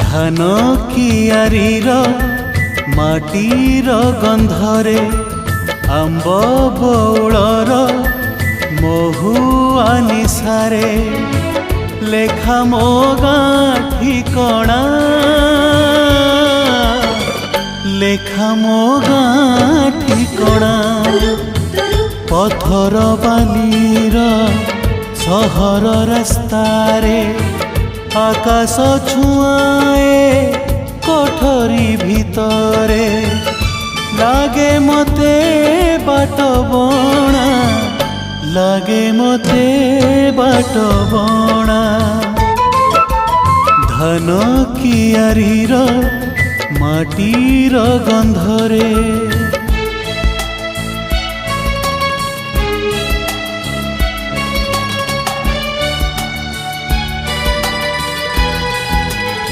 धान कियारीर माटीर गंधरे आंब बौलर महुआ निशारे लेखा मो गाँ ठिकणा लेखा मो गाँ ठिकणा पथर बालीर सहर रास्तारे आकाश छुआए कोठरी भितरे लागे मते बाट बणा लागे मते बाट बणा धान कियारीर माटीर गंधरे।